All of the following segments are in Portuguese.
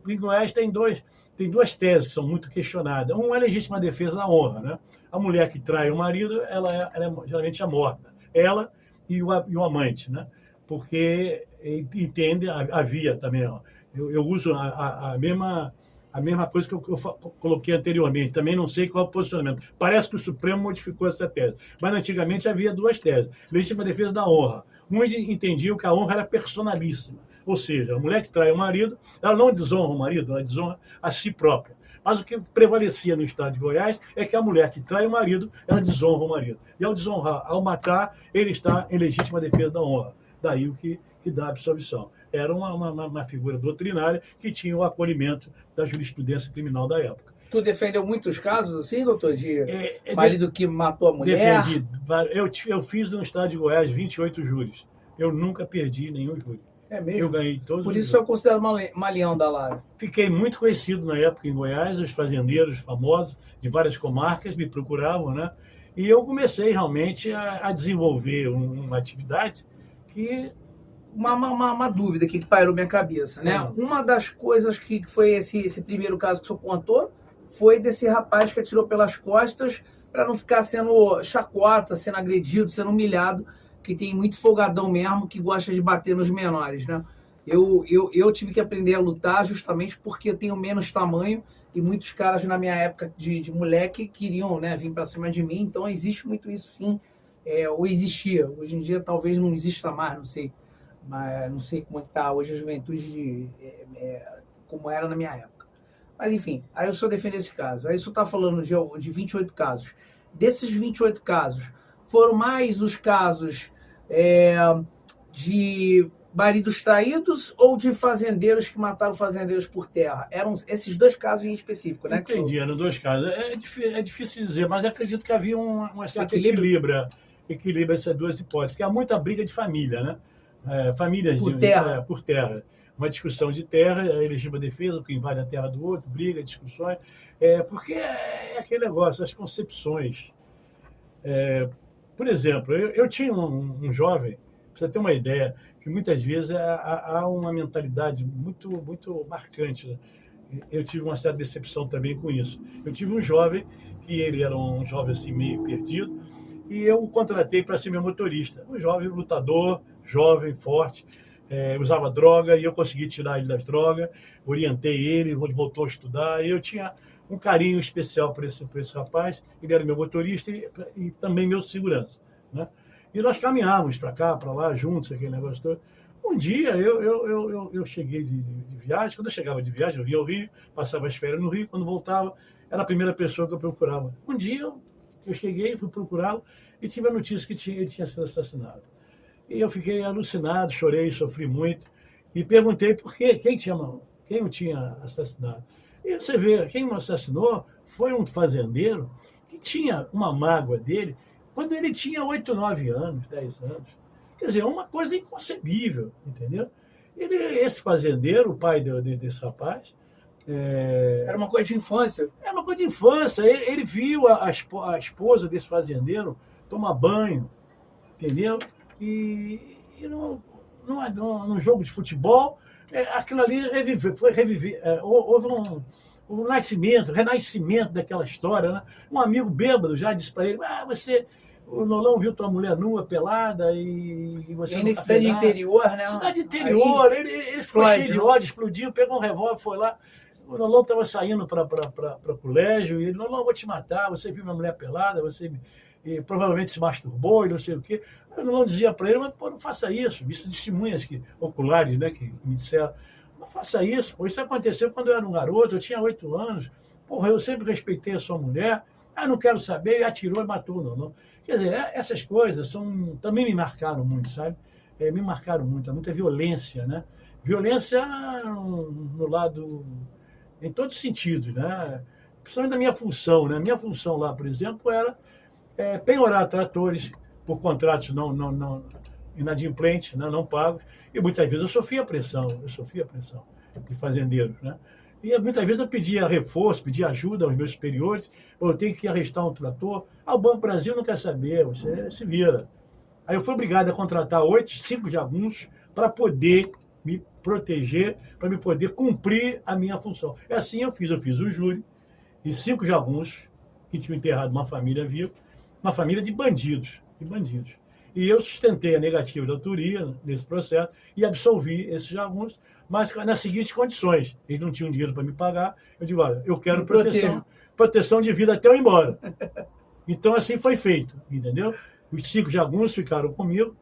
Em Goiás tem duas teses que são muito questionadas. Uma é a legítima defesa da honra, né? A mulher que trai o marido, geralmente é morta. Ela e o amante, né? Porque entende, havia também, ó, eu uso a mesma coisa que eu coloquei anteriormente. Também não sei qual é o posicionamento. Parece que o Supremo modificou essa tese. Mas antigamente havia duas teses. Legítima defesa da honra. Uns entendiam que a honra era personalíssima. Ou seja, a mulher que trai o marido, ela não desonra o marido, ela desonra a si própria. Mas o que prevalecia no estado de Goiás é que a mulher que trai o marido, ela desonra o marido. E ao desonrar, ao matar, ele está em legítima defesa da honra. Daí o que dá a absolvição. Era uma figura doutrinária que tinha o acolhimento da jurisprudência criminal da época. Tu defendeu muitos casos assim, doutor, de marido que matou a mulher? Defendi. Eu fiz no estado de Goiás 28 júris. Eu nunca perdi nenhum júri. É mesmo? Eu ganhei todos. Por isso eu considero malião da Lara. Fiquei muito conhecido na época em Goiás, os fazendeiros famosos de várias comarcas me procuravam, né? E eu comecei realmente a desenvolver uma atividade que... Uma dúvida aqui que pairou minha cabeça, né? Uma das coisas que foi esse primeiro caso que o senhor contou foi desse rapaz que atirou pelas costas para não ficar sendo chacota, sendo agredido, sendo humilhado, que tem muito folgadão mesmo, que gosta de bater nos menores, né? Eu tive que aprender a lutar justamente porque eu tenho menos tamanho e muitos caras na minha época de moleque queriam, né, vir para cima de mim, então existe muito isso sim, ou existia. Hoje em dia talvez não exista mais, não sei. Mas não sei como está hoje a juventude como era na minha época. Mas enfim, aí eu só defendo esse caso. Aí o senhor está falando de 28 casos. Desses 28 casos, foram mais os casos de maridos traídos ou de fazendeiros que mataram fazendeiros por terra? Eram esses dois casos em específico, né? Entendi, eram dois casos. É difícil dizer, mas acredito que havia um certo equilíbrio essas duas hipóteses, porque há muita briga de família, né? Famílias por terra. Uma discussão de terra, a legítima defesa, que invade a terra do outro, briga, discussões, porque é aquele negócio, as concepções. Por exemplo, eu tinha um jovem, para você ter uma ideia, que muitas vezes há uma mentalidade muito, muito marcante, né? Eu tive uma certa decepção também com isso. Eu tive um jovem, que ele era um jovem assim meio perdido, e eu o contratei para ser meu motorista. Um jovem lutador, jovem, forte, usava droga, e eu consegui tirar ele das drogas, orientei ele voltou a estudar, e eu tinha um carinho especial por esse rapaz. Ele era meu motorista e também meu segurança, né? E nós caminhávamos para cá, para lá, juntos, aquele negócio todo. Um dia eu cheguei de viagem. Quando eu chegava de viagem, eu vinha ao Rio, passava as férias no Rio, quando voltava, era a primeira pessoa que eu procurava. Um dia eu cheguei, fui procurá-lo e tive a notícia que ele tinha sido assassinado. E eu fiquei alucinado, chorei, sofri muito, e perguntei por quê, quem o tinha assassinado. E você vê, quem o assassinou foi um fazendeiro que tinha uma mágoa dele quando ele tinha 8, 9 anos, 10 anos. Quer dizer, uma coisa inconcebível, entendeu? Esse fazendeiro, o pai desse rapaz... Era uma coisa de infância. Era uma coisa de infância. Ele viu a esposa desse fazendeiro tomar banho, entendeu? E num jogo de futebol, aquilo ali foi reviver. Houve um renascimento daquela história, né? Um amigo bêbado já disse para ele: o Nolão viu tua mulher nua, pelada, e você não tá cidade interior, né? Cidade interior, ele ficou cheio de ódio, explodiu, pegou um revólver, foi lá. O Nolão estava saindo para o colégio, e ele: Nolão, eu vou te matar, você viu minha mulher pelada, você provavelmente se masturbou e não sei o quê. Eu não dizia para ele: mas pô, não faça isso. Isso testemunhas oculares, né, que me disseram: não faça isso, pô, isso aconteceu quando eu era um garoto, eu tinha 8 anos, porra, eu sempre respeitei a sua mulher, não quero saber, e atirou e matou o Nolão. Quer dizer, essas coisas também me marcaram muito, sabe? Me marcaram muito, muita violência, né? Violência no lado, em todos os sentidos, né? Principalmente da minha função, né? Minha função lá, por exemplo, era penhorar tratores por contratos não inadimplentes, né? Não pagos, e muitas vezes eu sofria pressão de fazendeiros, né? E muitas vezes eu pedia reforço, pedia ajuda aos meus superiores: eu tenho que arrestar um trator. O Banco Brasil não quer saber, você se vira. Aí eu fui obrigado a contratar 5 jagunços para poder me proteger, para me poder cumprir a minha função. É assim eu fiz o júri e 5 jagunços que tinham enterrado uma família viva, uma família de bandidos. E eu sustentei a negativa da autoria nesse processo e absolvi esses jagunços, mas nas seguintes condições. Eles não tinham dinheiro para me pagar. Eu digo, olha, eu quero proteção de vida até eu ir embora. Então, assim foi feito, entendeu? Os 5 jagunços ficaram comigo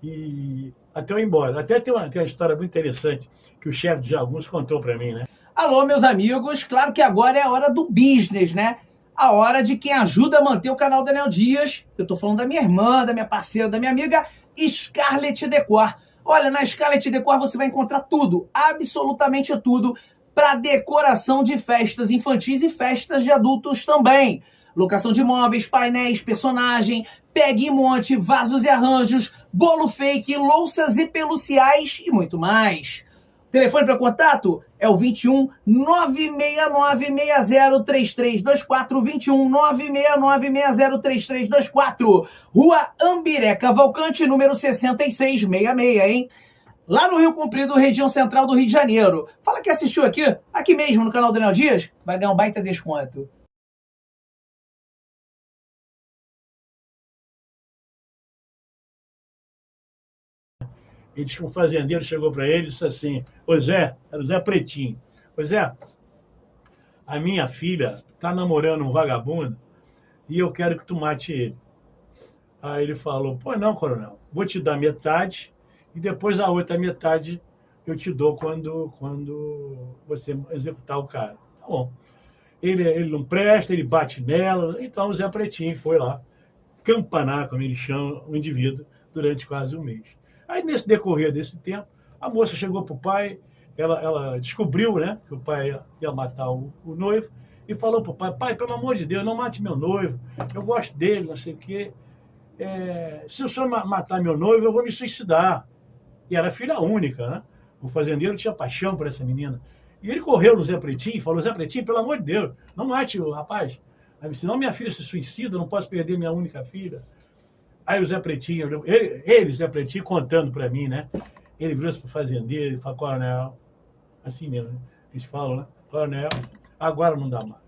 e até eu ir embora. Até tem uma história muito interessante que o chefe de jagunços contou para mim, né? Alô, meus amigos. Claro que agora é a hora do business, né? A hora de quem ajuda a manter o canal Daniel Dias. Eu tô falando da minha irmã, da minha parceira, da minha amiga Scarlett Decor. Olha, na Scarlett Decor você vai encontrar tudo, absolutamente tudo, para decoração de festas infantis e festas de adultos também. Locação de móveis, painéis, personagem, pegue e monte, vasos e arranjos, bolo fake, louças e peluciais e muito mais. Telefone para contato é o 21 969 60 3324, 21 969 60 3324, Rua Ambiré Cavalcante, número 6666, hein? Lá no Rio Comprido, região central do Rio de Janeiro. Fala que assistiu aqui mesmo no canal Daniel Dias, vai ganhar um baita desconto. Ele disse que um fazendeiro chegou para ele e disse assim, ô Zé, era o Zé Pretinho, ô Zé, a minha filha está namorando um vagabundo e eu quero que tu mate ele. Aí ele falou, pô, não, coronel, vou te dar metade e depois a outra metade eu te dou quando você executar o cara. Tá bom. Ele não presta, ele bate nela, então o Zé Pretinho foi lá campanar, como ele chama, o indivíduo, durante quase um mês. Aí, nesse decorrer desse tempo, a moça chegou para o pai, ela descobriu, né, que o pai ia matar o noivo, e falou para o pai, pai, pelo amor de Deus, não mate meu noivo, eu gosto dele, não sei o quê. Se o senhor matar meu noivo, eu vou me suicidar. E era filha única, né? O fazendeiro tinha paixão por essa menina. E ele correu no Zé Pretinho e falou, Zé Pretinho, pelo amor de Deus, não mate o rapaz. Senão minha filha se suicida, não posso perder minha única filha. Aí o Zé Pretinho, Zé Pretinho, contando para mim, né? Ele virou-se para o fazendeiro e falou, coronel, assim mesmo, né? Eles falam, né? Coronel, agora não dá mais.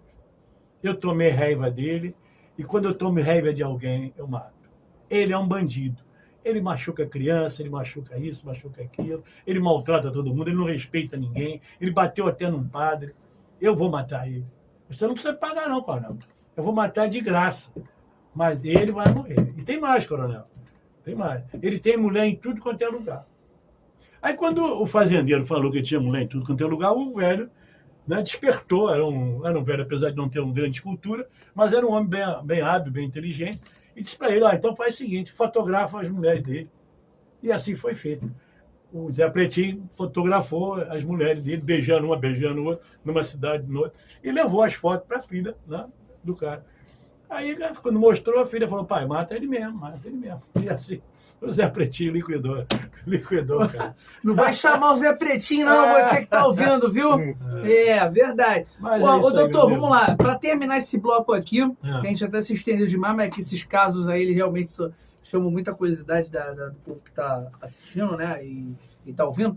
Eu tomei raiva dele e quando eu tomo raiva de alguém, eu mato. Ele é um bandido. Ele machuca a criança, ele machuca isso, machuca aquilo, ele maltrata todo mundo, ele não respeita ninguém, ele bateu até num padre. Eu vou matar ele. Você não precisa pagar não, coronel. Eu vou matar de graça. Mas ele vai morrer. E tem mais, coronel. Tem mais. Ele tem mulher em tudo quanto é lugar. Aí quando o fazendeiro falou que tinha mulher em tudo quanto é lugar, o velho, né, despertou. Era um velho, apesar de não ter uma grande cultura, mas era um homem bem hábil, bem inteligente. E disse para ele, então faz o seguinte, fotografa as mulheres dele. E assim foi feito. O Zé Pretinho fotografou as mulheres dele, beijando uma, beijando outra, numa cidade, noutra, e levou as fotos para a filha, né, do cara. Aí, quando mostrou, a filha falou, pai, mata ele mesmo. E assim, o Zé Pretinho liquidou, cara. Não vai chamar o Zé Pretinho, não, você que tá ouvindo, viu? Verdade. Ô, doutor, vamos lá. Para terminar esse bloco aqui, que a gente até se estendeu demais, mas que esses casos aí, eles realmente chamam muita curiosidade do povo que tá assistindo, né? E tá ouvindo.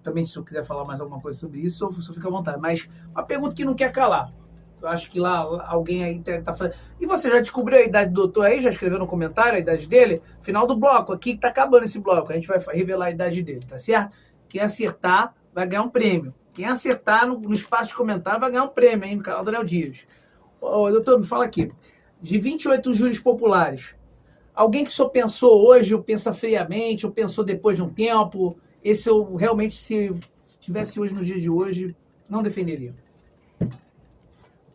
Também, se eu quiser falar mais alguma coisa sobre isso, só fica à vontade. Mas uma pergunta que não quer calar. Eu acho que lá alguém aí tá fazendo. E você já descobriu a idade do doutor aí? Já escreveu no comentário a idade dele? Final do bloco, aqui tá acabando esse bloco. A gente vai revelar a idade dele, tá certo? Quem acertar vai ganhar um prêmio. Quem acertar no espaço de comentário vai ganhar um prêmio, hein? No canal Daniel Dias. Ô, doutor, me fala aqui. De 28 júris populares, alguém que só pensou hoje, ou pensa friamente, ou pensou depois de um tempo, esse eu realmente, se tivesse hoje, nos dias de hoje, não defenderia?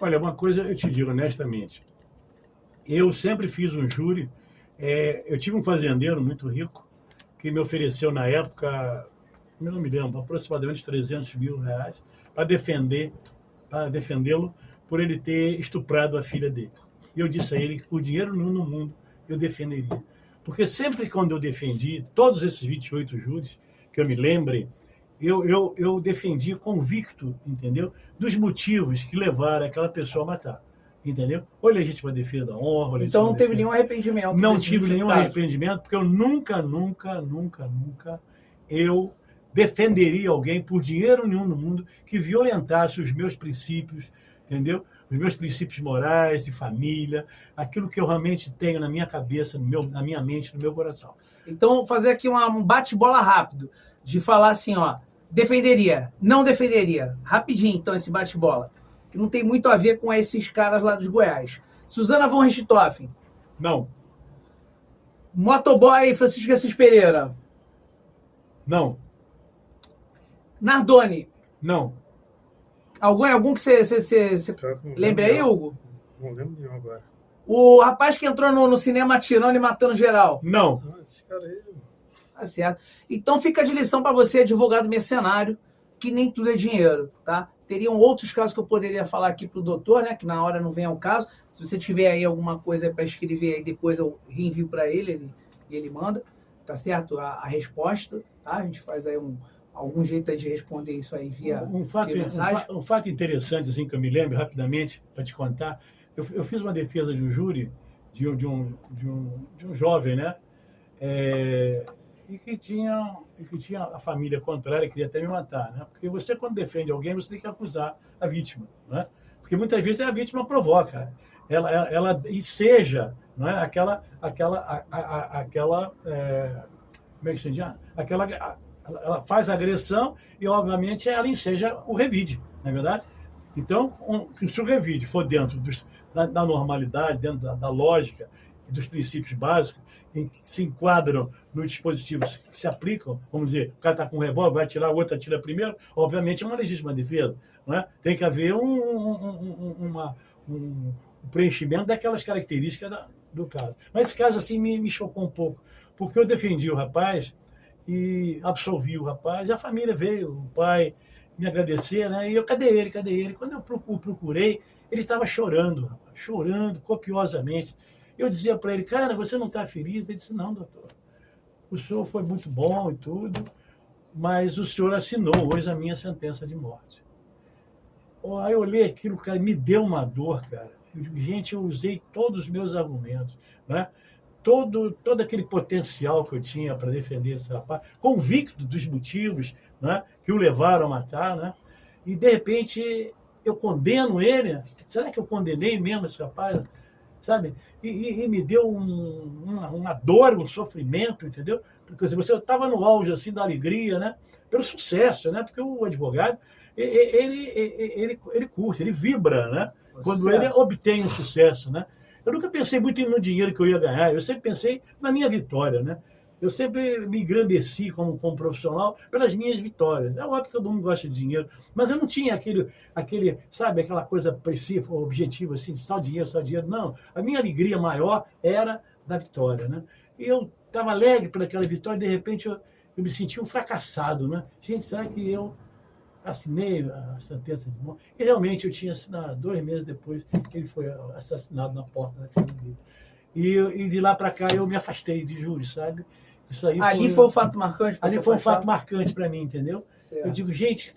Olha, uma coisa eu te digo honestamente. Eu sempre fiz um júri. Eu tive um fazendeiro muito rico que me ofereceu na época, eu não me lembro, aproximadamente 300 mil reais para defendê-lo por ele ter estuprado a filha dele. E eu disse a ele que por dinheiro nenhum no mundo eu defenderia. Porque sempre quando eu defendi, todos esses 28 júris, que eu me lembre, eu defendi convicto, entendeu? Dos motivos que levaram aquela pessoa a matar, entendeu? Ou legítima defesa da honra... Então não teve nenhum arrependimento? Não tive nenhum arrependimento, porque eu nunca eu defenderia alguém por dinheiro nenhum no mundo que violentasse os meus princípios, entendeu? Os meus princípios morais, de família, aquilo que eu realmente tenho na minha cabeça, na minha mente, no meu coração. Então, fazer aqui um bate-bola rápido, de falar assim, ó, defenderia, não defenderia. Rapidinho, então, esse bate-bola. Que não tem muito a ver com esses caras lá dos Goiás. Suzana von Richthofen. Não. Motoboy Francisco Assis Pereira. Não. Nardoni. Não. Algum que você lembra aí, Hugo? Não lembro nenhum agora. O rapaz que entrou no cinema atirando e matando geral. Não. Esse cara aí... Tá certo. Então fica de lição para você, advogado mercenário, que nem tudo é dinheiro, tá? Teriam outros casos que eu poderia falar aqui pro doutor, né? Que na hora não vem ao caso. Se você tiver aí alguma coisa para escrever aí, depois eu reenvio para ele, ele manda, tá certo? A resposta, tá? A gente faz aí algum jeito aí de responder isso aí via mensagem. Um fato interessante, assim, que eu me lembro rapidamente, para te contar, eu fiz uma defesa de um júri de um jovem, né? E que tinha a família contrária, queria até me matar, né? Porque você, quando defende alguém, você tem que acusar a vítima, né? Porque muitas vezes a vítima provoca, ela enseja, não é? Como é que se diz? Ela faz a agressão e, obviamente, ela enseja o revide, não é verdade? Então, se o revide for dentro da normalidade, dentro da lógica e dos princípios básicos, em que se enquadram nos dispositivos que se aplicam, vamos dizer, o cara está com um revólver, vai atirar, o outro atira primeiro, obviamente é uma legítima defesa, não é? Tem que haver um preenchimento daquelas características do caso. Mas esse caso assim me chocou um pouco, porque eu defendi o rapaz e absolvi o rapaz, e a família veio, o pai me agradecer, né? E eu, cadê ele? Quando eu procurei, ele estava chorando, rapaz, chorando copiosamente. Eu dizia para ele, cara, você não está feliz? Ele disse, não, doutor, o senhor foi muito bom e tudo, mas o senhor assinou hoje a minha sentença de morte. Aí eu olhei aquilo, cara, me deu uma dor, cara. Eu digo, gente, eu usei todos os meus argumentos, né? Todo aquele potencial que eu tinha para defender esse rapaz, convicto dos motivos, né, que o levaram a matar, né? E, de repente, eu condeno ele. Será que eu condenei mesmo esse rapaz? Sabe? E me deu uma dor, um sofrimento, entendeu? Porque você estava no auge assim, da alegria, né? Pelo sucesso, né? Porque o advogado, ele curte, ele vibra, né? Quando ele obtém um sucesso, né? Eu nunca pensei muito no dinheiro que eu ia ganhar, eu sempre pensei na minha vitória, né? Eu sempre me engrandeci como profissional pelas minhas vitórias. É óbvio que todo mundo gosta de dinheiro, mas eu não tinha sabe, aquela coisa precisa, objetiva, assim, só dinheiro. Não, a minha alegria maior era da vitória, né? E eu estava alegre por aquela vitória e, de repente, eu me sentia um fracassado, né? Gente, será que eu assinei a sentença de morte? E realmente eu tinha assinado 2 meses depois que ele foi assassinado na porta daquele livro. E de lá para cá eu me afastei de júri, sabe? Isso aí foi o fato marcante? Ali foi um fato marcante para mim, entendeu? Certo. Eu digo, gente,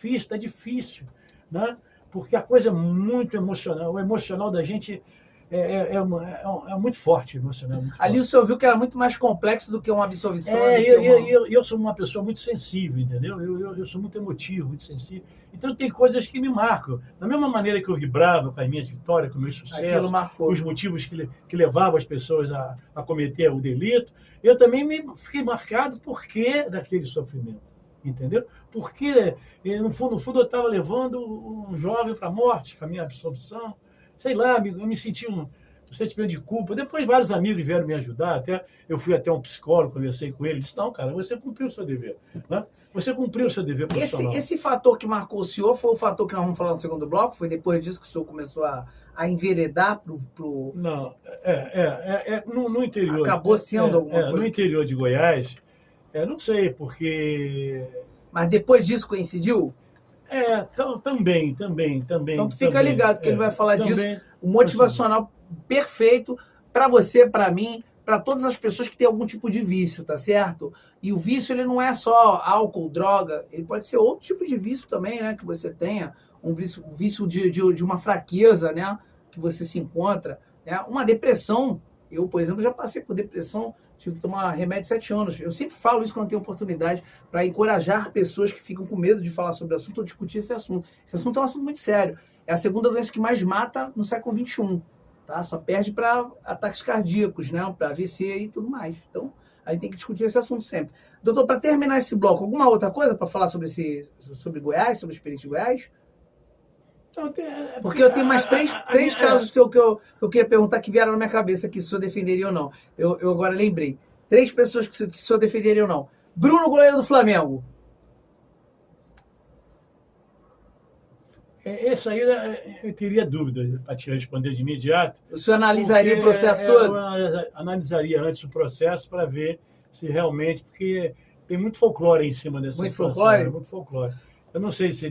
está difícil, né? Porque a coisa é muito emocional. O emocional da gente é muito forte, emocional. Muito ali forte. O senhor viu que era muito mais complexo do que uma absolvição. Eu sou uma pessoa muito sensível, entendeu? Eu sou muito emotivo, muito sensível. Então tem coisas que me marcam. Da mesma maneira que eu vibrava com as minhas vitórias, com os meus sucessos, com os motivos que levavam as pessoas a cometer o delito, eu também fiquei marcado por que daquele sofrimento, entendeu? Porque, no fundo, eu estava levando um jovem para a morte com a minha absolvição. Sei lá, eu me senti um sentimento de culpa. Depois vários amigos vieram me ajudar, eu fui até um psicólogo, conversei com ele, disse, não, cara, você cumpriu o seu dever, né? Você cumpriu o seu dever profissional. Esse fator que marcou o senhor foi o fator que nós vamos falar no segundo bloco? Foi depois disso que o senhor começou a enveredar pro... Não, no interior. Acabou sendo alguma coisa? No interior de Goiás, não sei, porque... Mas depois disso coincidiu? Também. Então tu fica ligado que ele vai falar disso. O motivacional perfeito para você, para mim, para todas as pessoas que têm algum tipo de vício, tá certo? E o vício, ele não é só álcool, droga, ele pode ser outro tipo de vício também, né? Que você tenha, um vício de uma fraqueza, né? Que você se encontra, né? Uma depressão, Eu, por exemplo, já passei por depressão, tive que tomar remédio 7 anos. Eu sempre falo isso quando tenho oportunidade, para encorajar pessoas que ficam com medo de falar sobre o assunto ou discutir esse assunto. Esse assunto é um assunto muito sério. É a segunda doença que mais mata no século XXI. Tá? Só perde para ataques cardíacos, né? Para AVC e tudo mais. Então, aí tem que discutir esse assunto sempre. Doutor, para terminar esse bloco, alguma outra coisa para falar sobre Goiás, sobre a experiência de Goiás? Porque eu tenho mais três casos que eu queria perguntar que vieram na minha cabeça aqui, se o senhor defenderia ou não. Eu agora lembrei. 3 pessoas que o senhor defenderia ou não. Bruno, goleiro do Flamengo. Esse aí eu teria dúvida para te responder de imediato. O senhor analisaria o processo todo? Eu analisaria antes o processo para ver se realmente... Porque tem muito folclore em cima dessa situação. Folclore? Muito folclore. Eu não sei se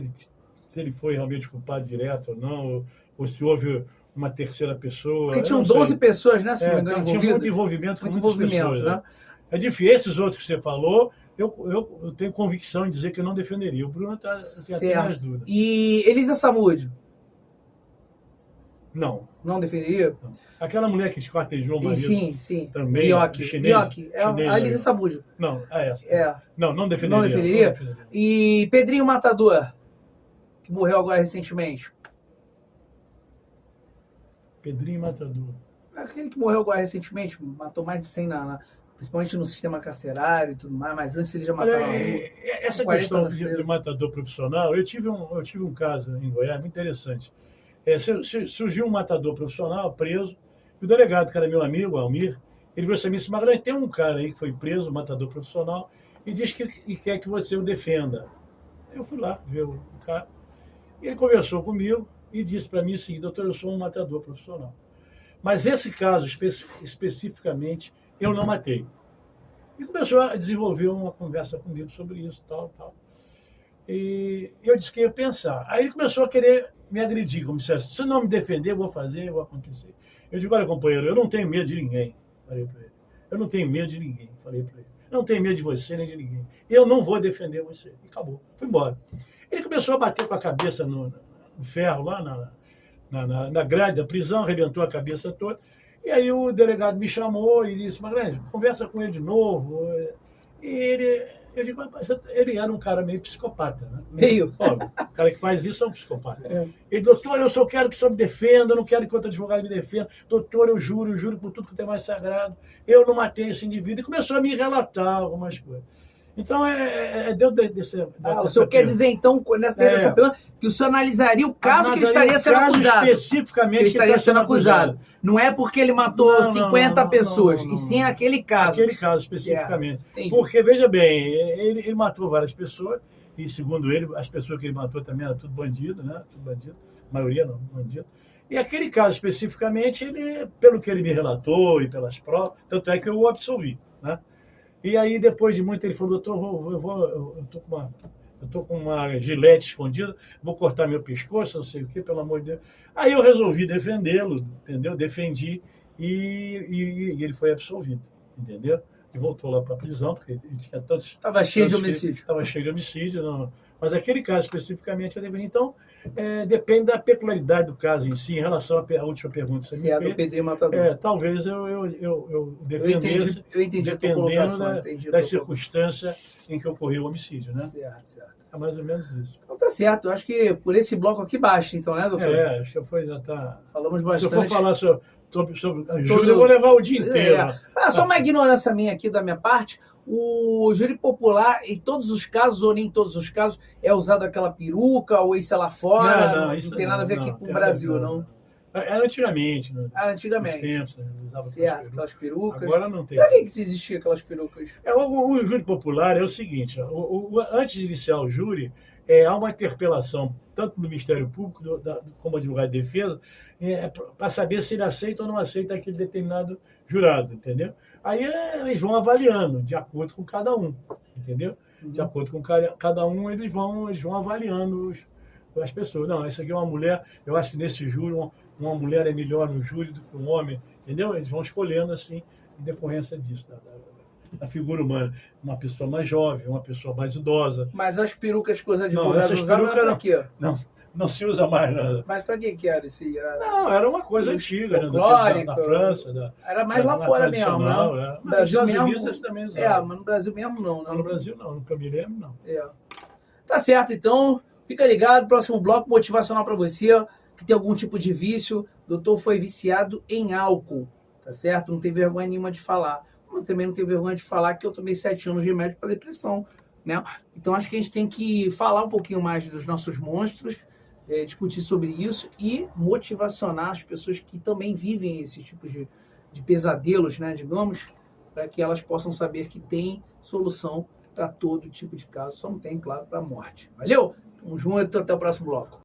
ele foi realmente culpado direto ou não, ou se houve uma terceira pessoa. Porque tinham 12 pessoas, né? Se não me engano, tinha muito envolvimento com muitas pessoas. Né? É difícil. Esses outros que você falou, eu tenho convicção em dizer que eu não defenderia. O Bruno tem até mais dúvidas. E Elisa Samúdio? Não. Não defenderia? Não. Aquela mulher que esquartejou o marido. Sim. Também. Ioki. É a Elisa Samúdio. Não, é essa. Não defenderia. Não defenderia? E Pedrinho Matador, que morreu agora recentemente. Pedrinho Matador. Aquele que morreu agora recentemente, matou mais de 100 principalmente no sistema carcerário e tudo mais, mas antes ele já matava... Essa questão de matador profissional, eu tive um caso em Goiás muito interessante. Surgiu um matador profissional preso, e o delegado, que era meu amigo, Almir, ele falou assim, Magalhães, tem um cara aí que foi preso, um matador profissional, e diz que quer que você o defenda. Eu fui lá ver o cara, e ele conversou comigo e disse para mim assim, doutor, eu sou um matador profissional. Mas esse caso, especificamente, eu não matei. E começou a desenvolver uma conversa comigo sobre isso, tal. E eu disse que ia pensar. Aí ele começou a querer me agredir, como se se não me defender, eu vou fazer, vai acontecer. Eu digo, olha, companheiro, eu não tenho medo de ninguém. Falei para ele. Eu não tenho medo de ninguém. Falei para ele. Eu não tenho medo de você nem de ninguém. Eu não vou defender você. E acabou. Fui embora. Ele começou a bater com a cabeça no ferro lá na grade da prisão, arrebentou a cabeça toda. E aí o delegado me chamou e disse, Magalhães, conversa com ele de novo. E eu digo, mas ele era um cara meio psicopata, né? Meio. O cara que faz isso é um psicopata. Ele, doutor, eu só quero que o senhor me defenda, eu não quero que outro advogado me defenda. Doutor, eu juro por tudo que tem mais sagrado. Eu não matei esse indivíduo. E começou a me relatar algumas coisas. Então, dentro desse... o senhor quer dizer, então, nessa pergunta, que o senhor analisaria o caso que ele estaria sendo acusado. Especificamente que ele estaria sendo acusado. Não é porque ele matou 50 pessoas, e sim aquele caso. Aquele caso, especificamente. Porque, veja bem, ele matou várias pessoas, e segundo ele, as pessoas que ele matou também eram tudo bandido, né? Tudo bandido. A maioria não, bandido. E aquele caso, especificamente, ele, pelo que ele me relatou e pelas provas, tanto é que eu o absolvi, né? E aí, depois de muito, ele falou, doutor, eu tô com uma gilete escondida, vou cortar meu pescoço, não sei o quê, pelo amor de Deus. Aí eu resolvi defendê-lo, entendeu? Defendi e ele foi absolvido, entendeu? E voltou lá para a prisão, porque ele tinha tantos... Estava cheio de homicídio. Estava cheio de homicídio, não. Mas aquele caso especificamente, então, depende da peculiaridade do caso em si, em relação à última pergunta que você me fez. Do Pedrinho Matador. Talvez eu defendesse, eu entendi dependendo das circunstâncias em que ocorreu o homicídio, né? Certo. É mais ou menos isso. Então tá certo. Eu acho que por esse bloco aqui basta, então, né, doutor? Acho que já está... Falamos bastante. Se eu for falar sobre júri, eu vou levar o dia inteiro. Só uma ignorância minha aqui, da minha parte. O júri popular, em todos os casos, ou nem em todos os casos, é usado aquela peruca, ou isso é lá fora? Não tem nada a ver aqui com o Brasil, não? Era antigamente. Né? Antigamente. Tempos, né? Usava aquelas perucas. Agora não tem. Para que existiam aquelas perucas? O júri popular é o seguinte, antes de iniciar o júri, há uma interpelação, tanto do Ministério Público como do advogado de defesa, para saber se ele aceita ou não aceita aquele determinado jurado, entendeu? Aí eles vão avaliando, de acordo com cada um, entendeu? De acordo com cada um, eles vão avaliando as pessoas. Não, isso aqui é uma mulher, eu acho que nesse júri, uma mulher é melhor no júri do que um homem, entendeu? Eles vão escolhendo assim, em decorrência disso, da figura humana. Uma pessoa mais jovem, uma pessoa mais idosa. Mas as perucas que os advogados usavam eram aqui, ó. Não, Não se usa mais. Né? Mas para que era esse? Não, era uma coisa antiga, né? Na França. Era mais lá fora mesmo, né? No Brasil mesmo. Também usavam. Mas no Brasil mesmo não, né? Não, no Brasil não, nunca me lembro, não. Tá certo, então. Fica ligado, próximo bloco motivacional para você que tem algum tipo de vício. O doutor foi viciado em álcool, tá certo? Não tem vergonha nenhuma de falar. Eu também não tenho vergonha de falar que eu tomei 7 anos de remédio para depressão, né? Então acho que a gente tem que falar um pouquinho mais dos nossos monstros, discutir sobre isso e motivacionar as pessoas que também vivem esse tipo de pesadelos, né, digamos, para que elas possam saber que tem solução para todo tipo de caso, só não tem, claro, para a morte. Valeu? Tamo junto, até o próximo bloco.